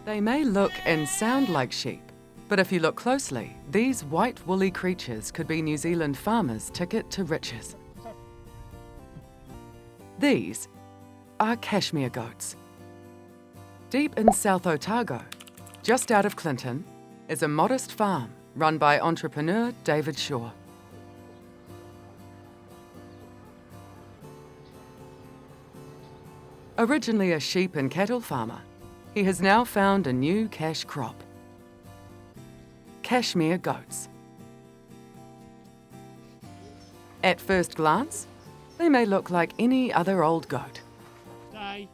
They may look and sound like sheep, but if you look closely, these white woolly creatures could be New Zealand farmers' ticket to riches. These are cashmere goats. Deep in South Otago, just out of Clinton, is a modest farm run by entrepreneur David Shaw. Originally a sheep and cattle farmer, he has now found a new cash crop: cashmere goats. At first glance, they may look like any other old goat. Stay,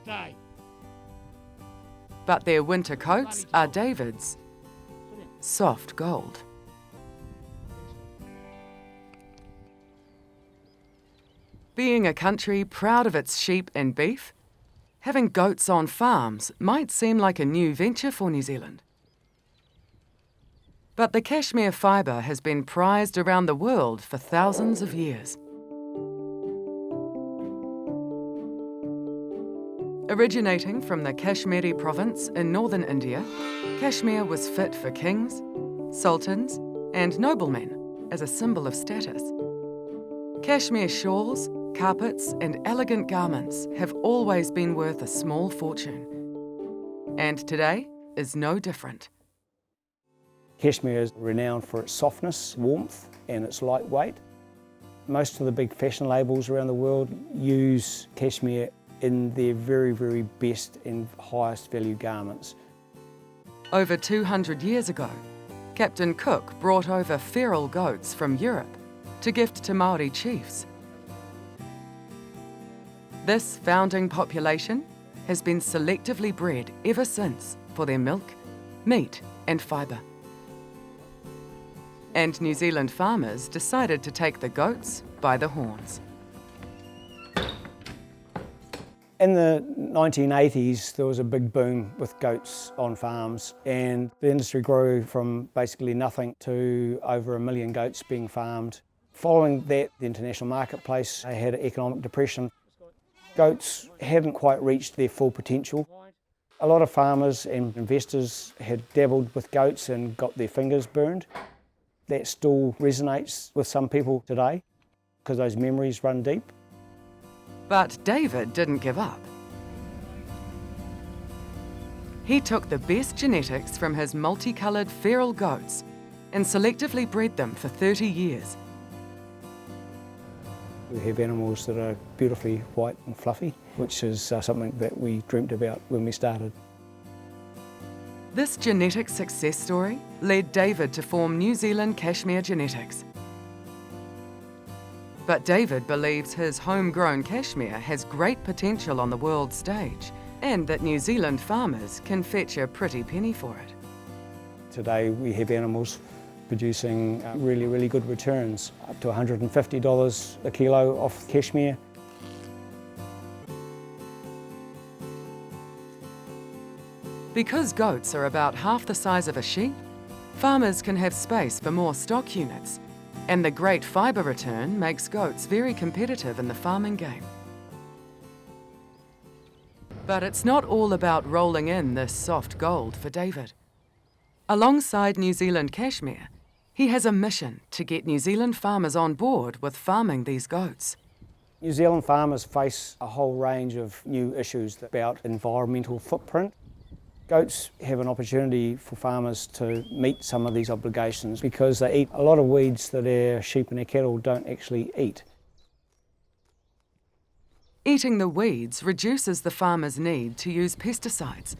stay. But their winter coats are David's soft gold. Being a country proud of its sheep and beef, having goats on farms might seem like a new venture for New Zealand. But the cashmere fibre has been prized around the world for thousands of years. Originating from the Kashmiri province in northern India, cashmere was fit for kings, sultans, and noblemen as a symbol of status. Cashmere shawls, carpets, and elegant garments have always been worth a small fortune. And today is no different. Cashmere is renowned for its softness, warmth, and its lightweight. Most of the big fashion labels around the world use cashmere in their very, very best and highest value garments. Over 200 years ago, Captain Cook brought over feral goats from Europe to gift to Maori chiefs. This founding population has been selectively bred ever since for their milk, meat, and fibre. And New Zealand farmers decided to take the goats by the horns. In the 1980s, there was a big boom with goats on farms, and the industry grew from basically nothing to over 1 million goats being farmed. Following that, the international marketplace had an economic depression. Goats hadn't quite reached their full potential. A lot of farmers and investors had dabbled with goats and got their fingers burned. That still resonates with some people today because those memories run deep. But David didn't give up. He took the best genetics from his multicoloured feral goats and selectively bred them for 30 years. We have animals that are beautifully white and fluffy, which is something that we dreamt about when we started. This genetic success story led David to form New Zealand Cashmere Genetics. But David believes his homegrown cashmere has great potential on the world stage and that New Zealand farmers can fetch a pretty penny for it. Today we have animals producing really, really good returns, up to $150 a kilo off cashmere. Because goats are about half the size of a sheep, farmers can have space for more stock units, and the great fibre return makes goats very competitive in the farming game. But it's not all about rolling in this soft gold for David. Alongside New Zealand cashmere, he has a mission to get New Zealand farmers on board with farming these goats. New Zealand farmers face a whole range of new issues about environmental footprint. Goats have an opportunity for farmers to meet some of these obligations because they eat a lot of weeds that our sheep and our cattle don't actually eat. Eating the weeds reduces the farmer's need to use pesticides,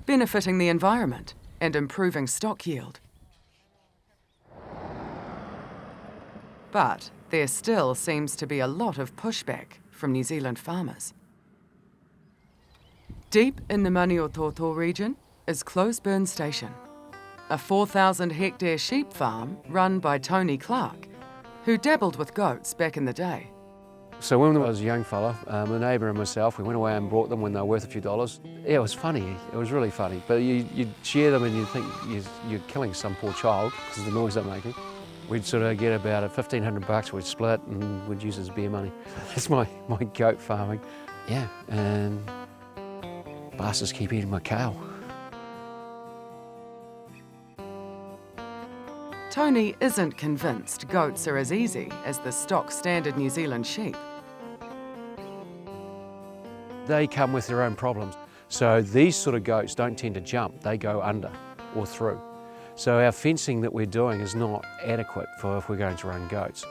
benefiting the environment and improving stock yield. But there still seems to be a lot of pushback from New Zealand farmers. Deep in the Maniototo region is Closeburn Station, a 4,000-hectare sheep farm run by Tony Clark, who dabbled with goats back in the day. So when I was a young fella, a neighbour and myself, we went away and bought them when they were worth a few dollars. Yeah, it was funny. It was really funny. But you'd share them and you'd think you're killing some poor child because of the noise they're making. We'd sort of get about $1,500, we'd split and we'd use it as beer money. That's my goat farming. Yeah, and bastards keep eating my cow. Tony isn't convinced goats are as easy as the stock standard New Zealand sheep. They come with their own problems. So these sort of goats don't tend to jump, they go under or through. So our fencing that we're doing is not adequate for if we're going to run goats.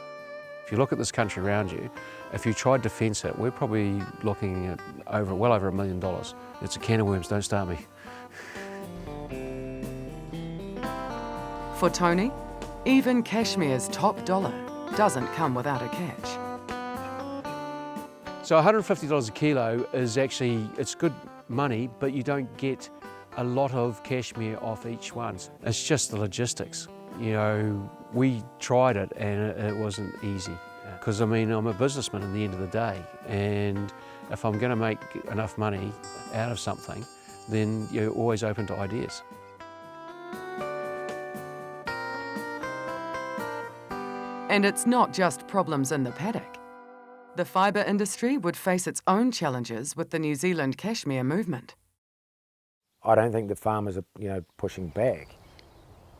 If you look at this country around you, if you tried to fence it, we're probably looking at well over $1 million. It's a can of worms, don't start me. For Tony, even cashmere's top dollar doesn't come without a catch. So $150 a kilo is actually, it's good money, but you don't get a lot of cashmere off each one. It's just the logistics. You know, we tried it and it wasn't easy. Because I mean, I'm a businessman at the end of the day, and if I'm going to make enough money out of something, then you're always open to ideas. And it's not just problems in the paddock. The fibre industry would face its own challenges with the New Zealand cashmere movement. I don't think the farmers are, pushing back.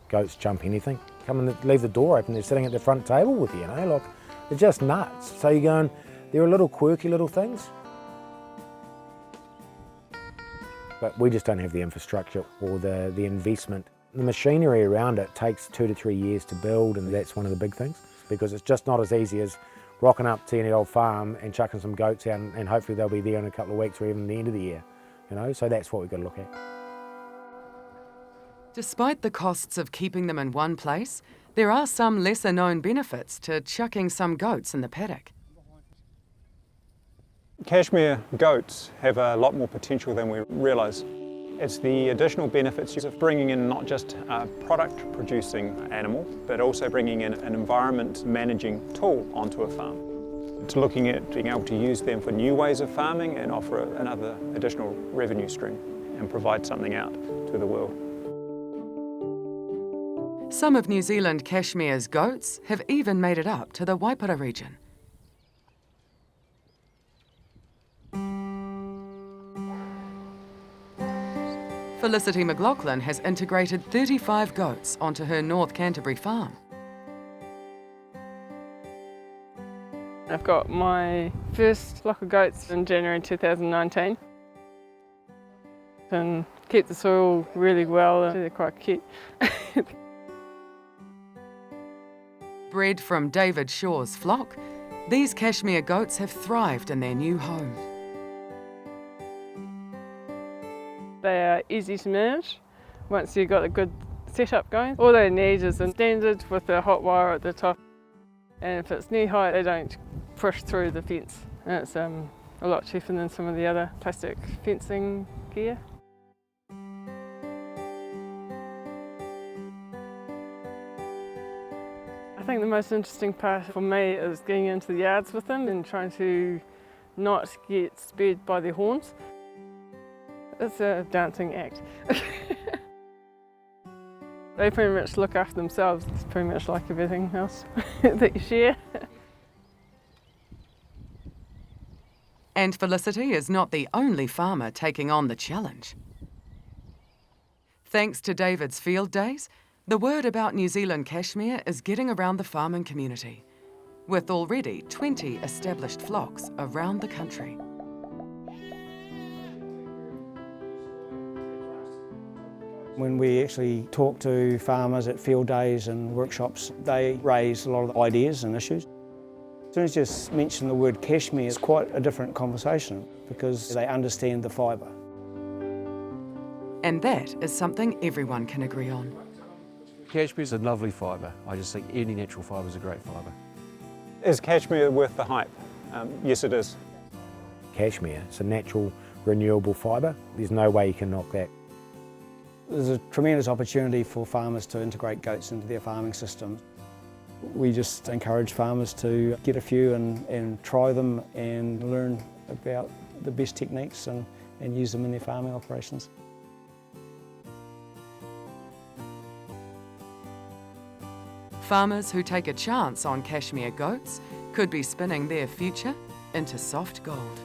Goats jump anything. Come and leave the door open, they're sitting at the front table with you, like, they're just nuts. So you're going, they're little quirky little things. But we just don't have the infrastructure or the investment. The machinery around it takes 2 to 3 years to build, and that's one of the big things, because it's just not as easy as rocking up to any old farm and chucking some goats out, and hopefully they'll be there in a couple of weeks or even the end of the year. So that's what we've got to look at. Despite the costs of keeping them in one place, there are some lesser-known benefits to chucking some goats in the paddock. Cashmere goats have a lot more potential than we realise. It's the additional benefits of bringing in not just a product-producing animal, but also bringing in an environment-managing tool onto a farm. It's looking at being able to use them for new ways of farming and offer another additional revenue stream and provide something out to the world. Some of New Zealand cashmere's goats have even made it up to the Waipara region. Felicity McLaughlin has integrated 35 goats onto her North Canterbury farm. I've got my first flock of goats in January 2019 and keep the soil really well. They're quite cute. Bred from David Shaw's flock, these cashmere goats have thrived in their new home. They are easy to manage once you've got a good setup going. All they need is a standard with a hot wire at the top, and if it's knee high they don't push through the fence. And it's a lot cheaper than some of the other plastic fencing gear. I think the most interesting part for me is getting into the yards with them and trying to not get speared by their horns. It's a dancing act. They pretty much look after themselves. It's pretty much like everything else that you share. And Felicity is not the only farmer taking on the challenge. Thanks to David's field days, the word about New Zealand cashmere is getting around the farming community, with already 20 established flocks around the country. When we actually talk to farmers at field days and workshops, they raise a lot of ideas and issues. As soon as you just mention the word cashmere, it's quite a different conversation because they understand the fibre. And that is something everyone can agree on. Cashmere is a lovely fibre. I just think any natural fibre is a great fibre. Is cashmere worth the hype? Yes, it is. Cashmere, it's a natural, renewable fibre. There's no way you can knock that. There's a tremendous opportunity for farmers to integrate goats into their farming systems. We just encourage farmers to get a few and try them and learn about the best techniques and use them in their farming operations. Farmers who take a chance on cashmere goats could be spinning their future into soft gold.